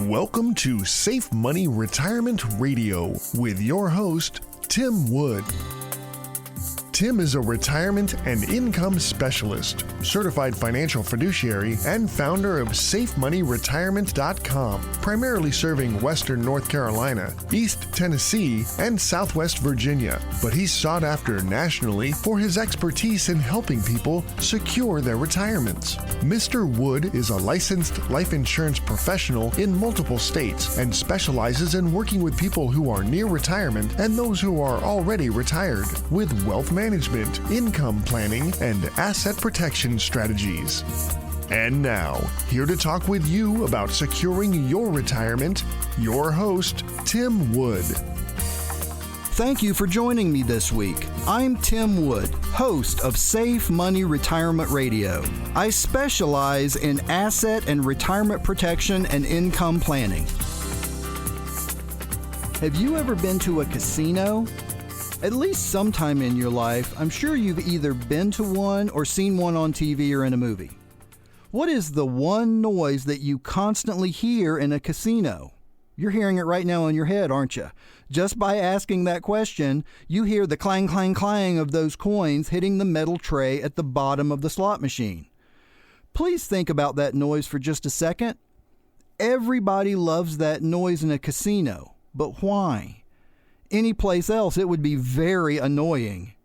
Welcome to Safe Money Retirement Radio with your host, Tim Wood. Tim is a retirement and income specialist, certified financial fiduciary, and founder of SafeMoneyRetirement.com, primarily serving Western North Carolina, East Tennessee, and Southwest Virginia. But he's sought after nationally for his expertise in helping people secure their retirements. Mr. Wood is a licensed life insurance professional in multiple states and specializes in working with people who are near retirement and those who are already retired with wealth management, income planning, and asset protection strategies. And now, here to talk with you about securing your retirement, your host, Tim Wood. Thank you for joining me this week. I'm Tim Wood, host of Safe Money Retirement Radio. I specialize in asset and retirement protection and income planning. Have you ever been to a casino? At least sometime in your life, I'm sure you've either been to one or seen one on TV or in a movie. What is the one noise that you constantly hear in a casino? You're hearing it right now in your head, aren't you? Just by asking that question, you hear the clang, clang, clang of those coins hitting the metal tray at the bottom of the slot machine. Please think about that noise for just a second. Everybody loves that noise in a casino, but why? Any place else, it would be very annoying.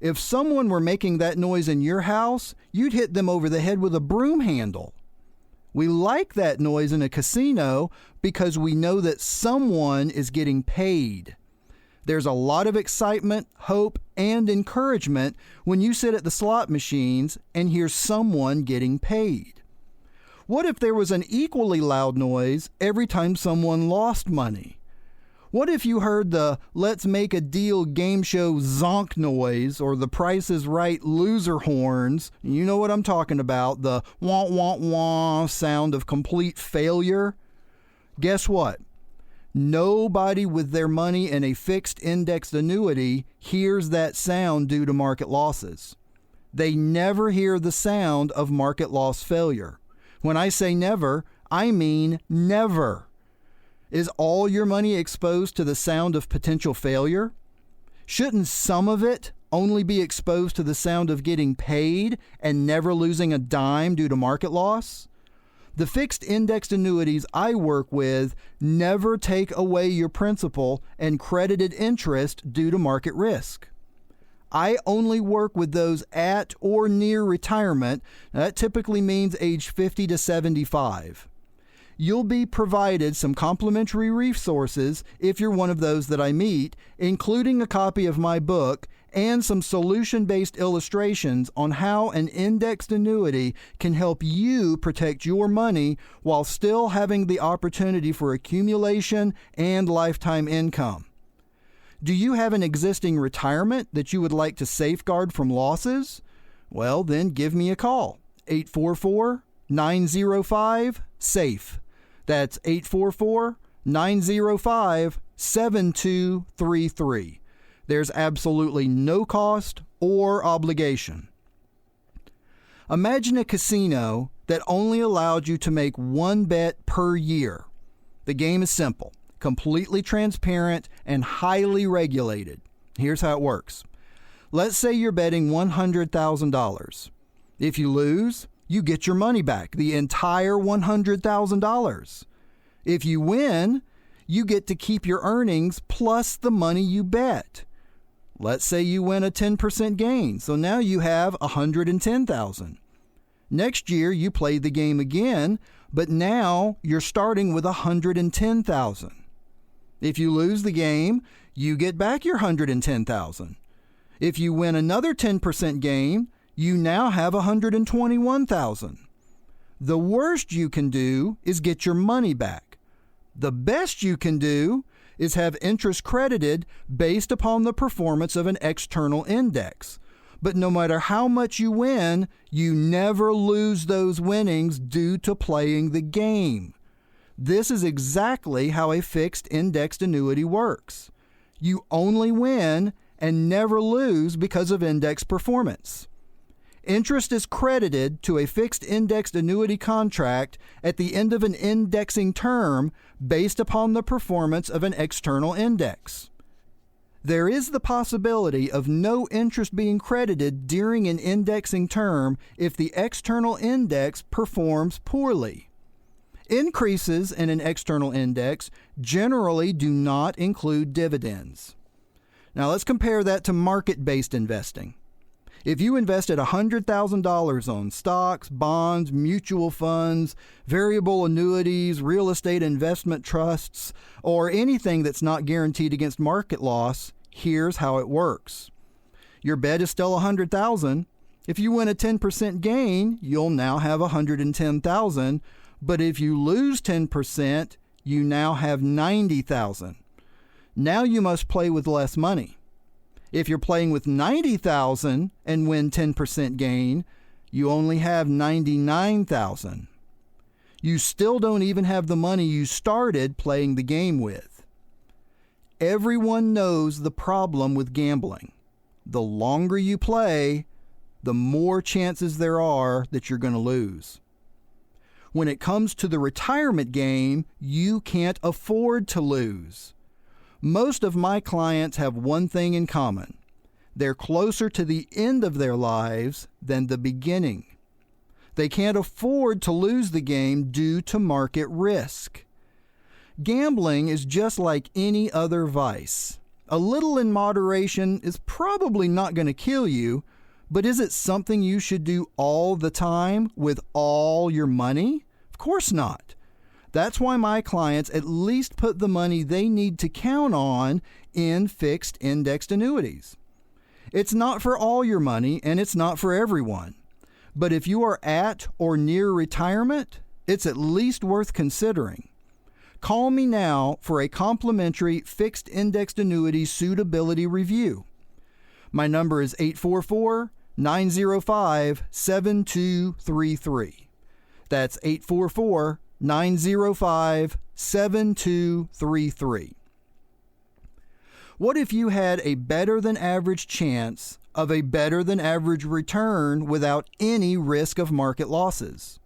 If someone were making that noise in your house, you'd hit them over the head with a broom handle. We like that noise in a casino because we know that someone is getting paid. There's a lot of excitement, hope, and encouragement when you sit at the slot machines and hear someone getting paid. What if there was an equally loud noise every time someone lost money? What if you heard the Let's Make a Deal game show zonk noise or the Price is Right loser horns? You know what I'm talking about, the wah wah wah sound of complete failure? Guess what? Nobody with their money in a fixed indexed annuity hears that sound due to market losses. They never hear the sound of market loss failure. When I say never, I mean never. Is all your money exposed to the sound of potential failure? Shouldn't some of it only be exposed to the sound of getting paid and never losing a dime due to market loss? The fixed indexed annuities I work with never take away your principal and credited interest due to market risk. I only work with those at or near retirement. That typically means age 50 to 75. You'll be provided some complimentary resources if you're one of those that I meet, including a copy of my book and some solution-based illustrations on how an indexed annuity can help you protect your money while still having the opportunity for accumulation and lifetime income. Do you have an existing retirement that you would like to safeguard from losses? Well, then give me a call, 844-905-SAFE. That's 844-905-7233. There's absolutely no cost or obligation. Imagine a casino that only allowed you to make one bet per year. The game is simple, completely transparent, and highly regulated. Here's how it works. Let's say you're betting $100,000. If you lose, you get your money back, the entire $100,000. If you win, you get to keep your earnings plus the money you bet. Let's say you win a 10% gain, so now you have $110,000. Next year, you play the game again, but now you're starting with $110,000. If you lose the game, you get back your $110,000. If you win another 10% gain, you now have $121,000. The worst you can do is get your money back. The best you can do is have interest credited based upon the performance of an external index. But no matter how much you win, you never lose those winnings due to playing the game. This is exactly how a fixed indexed annuity works. You only win and never lose because of index performance. Interest is credited to a fixed indexed annuity contract at the end of an indexing term based upon the performance of an external index. There is the possibility of no interest being credited during an indexing term if the external index performs poorly. Increases in an external index generally do not include dividends. Now let's compare that to market-based investing. If you invested $100,000 on stocks, bonds, mutual funds, variable annuities, real estate investment trusts, or anything that's not guaranteed against market loss, here's how it works. Your bet is still $100,000. If you win a 10% gain, you'll now have $110,000. But if you lose 10%, you now have $90,000. Now you must play with less money. If you're playing with $90,000 and win 10% gain, you only have $99,000. You still don't even have the money you started playing the game with. Everyone knows the problem with gambling. The longer you play, the more chances there are that you're going to lose. When it comes to the retirement game, you can't afford to lose. Most of my clients have one thing in common. They're closer to the end of their lives than the beginning. They can't afford to lose the game due to market risk. Gambling is just like any other vice. A little in moderation is probably not going to kill you, but is it something you should do all the time with all your money? Of course not. That's why my clients at least put the money they need to count on in fixed indexed annuities. It's not for all your money and it's not for everyone. But if you are at or near retirement, it's at least worth considering. Call me now for a complimentary fixed indexed annuity suitability review. My number is 844-905-7233. That's 844-905-7233. What if you had a better than average chance of a better than average return without any risk of market losses?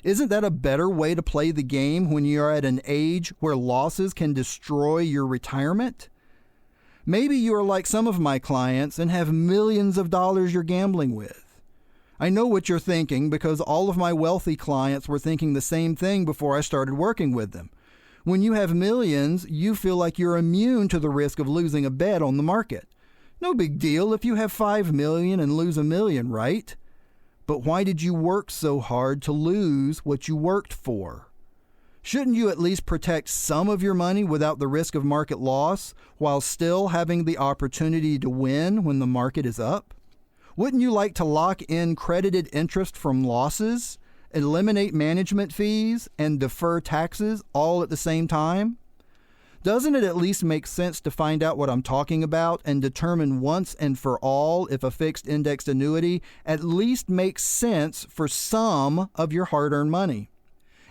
Isn't that a better way to play the game when you're at an age where losses can destroy your retirement? Maybe you are like some of my clients and have millions of dollars you're gambling with. I know what you're thinking because all of my wealthy clients were thinking the same thing before I started working with them. When you have millions, you feel like you're immune to the risk of losing a bet on the market. No big deal if you have 5 million and lose $1 million, right? But why did you work so hard to lose what you worked for? Shouldn't you at least protect some of your money without the risk of market loss while still having the opportunity to win when the market is up? Wouldn't you like to lock in credited interest from losses, eliminate management fees, and defer taxes all at the same time? Doesn't it at least make sense to find out what I'm talking about and determine once and for all if a fixed indexed annuity at least makes sense for some of your hard-earned money?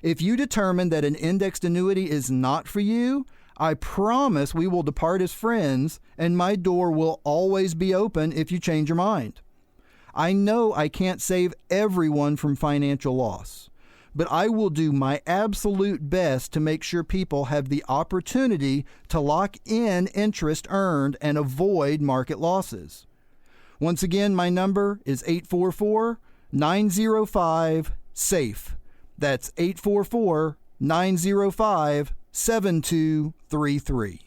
If you determine that an indexed annuity is not for you, I promise we will depart as friends and my door will always be open if you change your mind. I know I can't save everyone from financial loss, but I will do my absolute best to make sure people have the opportunity to lock in interest earned and avoid market losses. Once again, my number is 844-905-SAFE. That's 844-905-7233.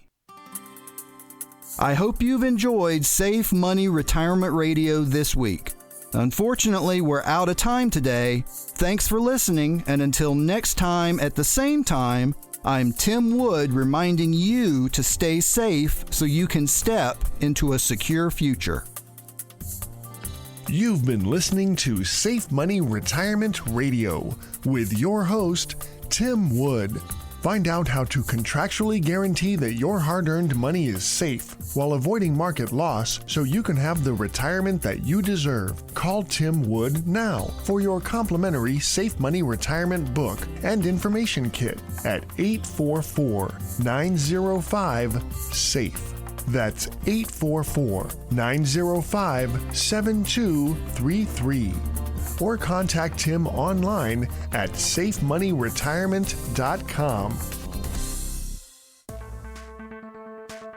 I hope you've enjoyed Safe Money Retirement Radio this week. Unfortunately, we're out of time today. Thanks for listening, and until next time at the same time, I'm Tim Wood reminding you to stay safe so you can step into a secure future. You've been listening to Safe Money Retirement Radio with your host, Tim Wood. Find out how to contractually guarantee that your hard-earned money is safe while avoiding market loss so you can have the retirement that you deserve. Call Tim Wood now for your complimentary Safe Money Retirement book and information kit at 844-905-SAFE. That's 844-905-7233. Or contact Tim online at safemoneyretirement.com.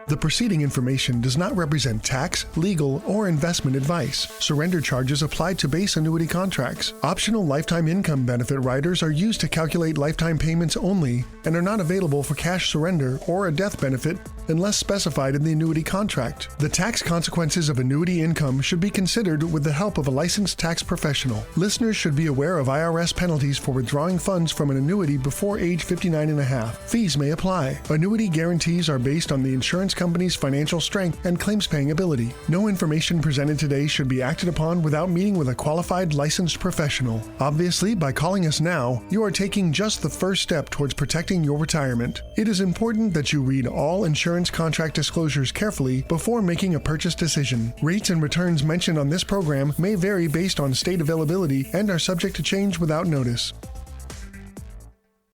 The preceding information does not represent tax, legal, or investment advice. Surrender charges apply to base annuity contracts. Optional lifetime income benefit riders are used to calculate lifetime payments only and are not available for cash surrender or a death benefit unless specified in the annuity contract. The tax consequences of annuity income should be considered with the help of a licensed tax professional. Listeners should be aware of IRS penalties for withdrawing funds from an annuity before age 59 and a half. Fees may apply. Annuity guarantees are based on the insurance company's financial strength and claims-paying ability. No information presented today should be acted upon without meeting with a qualified licensed professional. Obviously, by calling us now, you are taking just the first step towards protecting your retirement. It is important that you read all insurance contract disclosures carefully before making a purchase decision. Rates and returns mentioned on this program may vary based on state availability and are subject to change without notice.